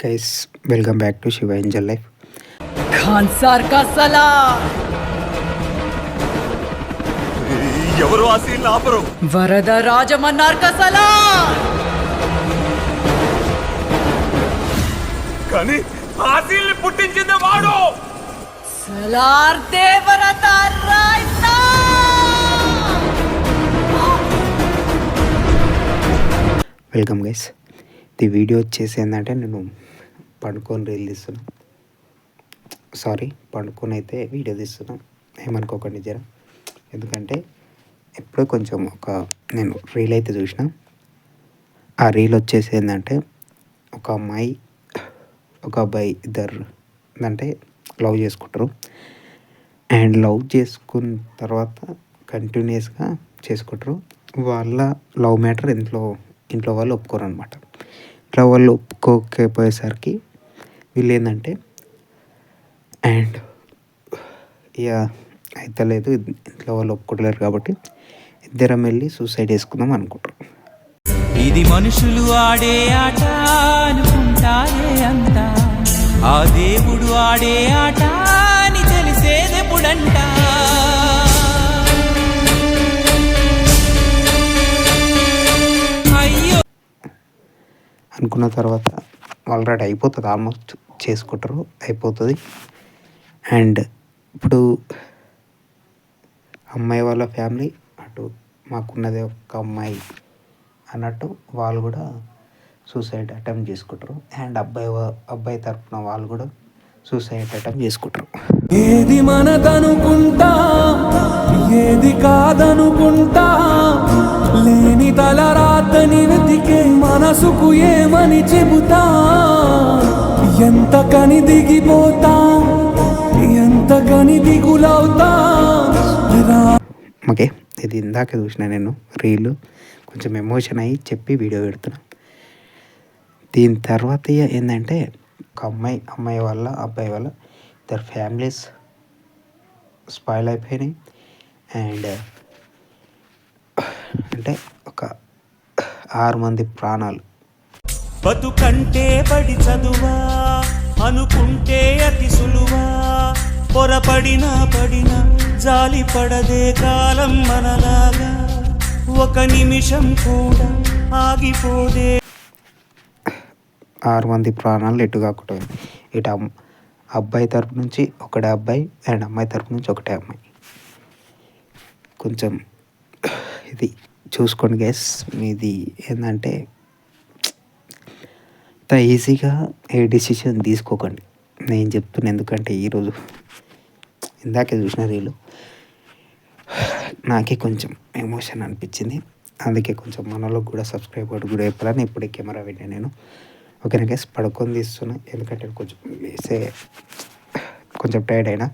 Guys, welcome back to Shiva Angel life. Khansaar కా సలాం. ఎవరు ఆ సీన్ ఆపరు. వరద రాజమన్నార్ కా సలాం. కానీ ఆ సీన్ పుట్టించింది వాడు. సలార్ దేవరత రాయితా. Welcome guys. ఈ వీడియో వచ్చేసి ఏంటంటే నేను పండుకొని రీల్ తీస్తున్నా. పండుకొని అయితే వీడియో తీస్తున్నా, ఏమనుకోకండి జర. ఎందుకంటే ఎప్పుడో కొంచెం నేను రీల్ అయితే చూసిన. ఆ రీల్ వచ్చేసి ఏంటంటే ఒక అమ్మాయి ఒక అబ్బాయి ఇద్దరు అంటే లవ్ చేసుకుంటారు. అండ్ లవ్ చేసుకున్న తర్వాత కంటిన్యూస్గా చేసుకుంటారు. వాళ్ళ లవ్ మ్యాటర్ ఇంట్లో వాళ్ళు ఒప్పుకోరు అనమాట. ఇంట్లో వాళ్ళు ఒప్పుకోకపోయేసరికి వీళ్ళు ఏంటంటే అండ్ ఇక అయితలేదు, ఇంట్లో వాళ్ళు ఒప్పుకోలేరు కాబట్టి ఇద్దరం వెళ్ళి సూసైడ్ చేసుకుందాం అనుకుంటారు. ఇది మనుషులు ఆడే ఆట అనుకుంటారే అంతా, ఆ దేవుడు ఆడే ఆట అని తెలిసేదెప్పుడంట. అయ్యో అనుకున్న తర్వాత ఆల్రెడీ అయిపోతుంది, ఆల్మోస్ట్ చేసుకుంటారు, అయిపోతుంది. అండ్ ఇప్పుడు అమ్మాయి వాళ్ళ ఫ్యామిలీ అటు మాకున్నదే ఒక అమ్మాయి అన్నట్టు వాళ్ళు కూడా సూసైడ్ అటెంప్ట్ చేసుకుంటారు. అండ్ అబ్బాయి తరఫున వాళ్ళు కూడా సూసైడ్ అటెంప్ట్ చేసుకుంటారు. ఏది మనదనుకుంటా ఏది కాదనుకుంటా, లేని తల రాతని వెతికే మనసుకు ఏమని చెబుతా. ఎంత కని దిగిపోతా, ఎంత కని దిగులవుతా. ఓకే, ఇది ఇందాక చూసిన నేను రీల్, కొంచెం ఎమోషన్ అయ్యి చెప్పి వీడియో పెడుతున్నా. దీని తర్వాత ఏంటంటే ఒక అమ్మాయి వాళ్ళ అబ్బాయి వాళ్ళ ఇద్దరు ఫ్యామిలీస్ స్పాయిల్ అయిపోయినాయి. అండ్ అంటే ఒక 6 మంది ప్రాణాలు. బతుకంటే పడి చదువా అనుకుంటే అతి సులువా, పొరపడినా జాలి పడదే కాలం మనలాగా, ఒక నిమిషం కూడా ఆగిపోదే. 6 మంది ప్రాణాలు ఎటు కాకుండా ఇటు అబ్బాయి తరపు నుంచి ఒకటే అబ్బాయి అండ్ అమ్మాయి తరపు నుంచి ఒకటే అమ్మాయి. కొంచెం ఇది చూసుకోండి గైస్. మీది ఏంటంటే అంత ఈజీగా ఏ డిసిషన్ తీసుకోకండి, నేను చెప్తున్నా. ఎందుకంటే ఈరోజు ఇందాకే చూసిన రీలు నాకే కొంచెం ఎమోషన్ అనిపించింది. అందుకే కొంచెం మనలో కూడా సబ్స్క్రైబర్ కూడా చెప్పాలని ఇప్పుడే కెమెరా పెట్టాను నేను. ఓకేనా గైస్, పడుకొని తీస్తున్నా ఎందుకంటే కొంచెం లేసే కొంచెం టైర్డ్ అయినా.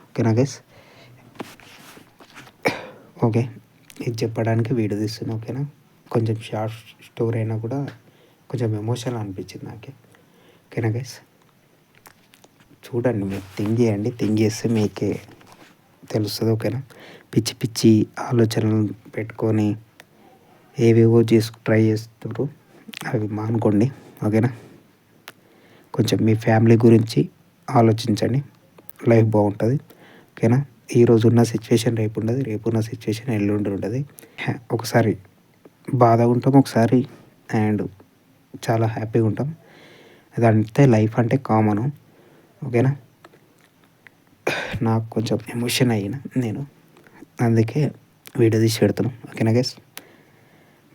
ఓకేనా గైస్, ఓకే, ఇది చెప్పడానికి వీడియో తీస్తున్నా. ఓకేనా, కొంచెం షార్ట్ స్టోరీ అయినా కూడా కొంచెం ఎమోషనల్ అనిపించింది నాకే. ఓకేనా గైస్, చూడండి, మీరు థింక్ చేయండి, థింక్ చేస్తే మీకే తెలుస్తుంది. ఓకేనా, పిచ్చి ఆలోచనలు పెట్టుకొని ఏవేవో ట్రై చేస్తారు, అవి మానుకోండి. ఓకేనా, కొంచెం మీ ఫ్యామిలీ గురించి ఆలోచించండి, లైఫ్ బాగుంటుంది. ఓకేనా, ఈరోజు ఉన్న సిచ్యువేషన్ రేపు ఉండదు, రేపు ఉన్న సిచ్యువేషన్ ఎల్లుండి ఉంటుంది. ఒకసారి బాధగా ఉంటాం, ఒకసారి అండ్ చాలా హ్యాపీగా ఉంటాం. అదంతే లైఫ్ అంటే కామను. ఓకేనా, నాకు కొంచెం ఎమోషన్ అయినా నేను, అందుకే వీడియో తీసి పెడుతున్నాను. ఓకేనా గైస్,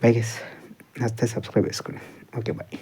బై గైస్, నచ్చితే సబ్స్క్రైబ్ చేసుకోండి. Okay, bye.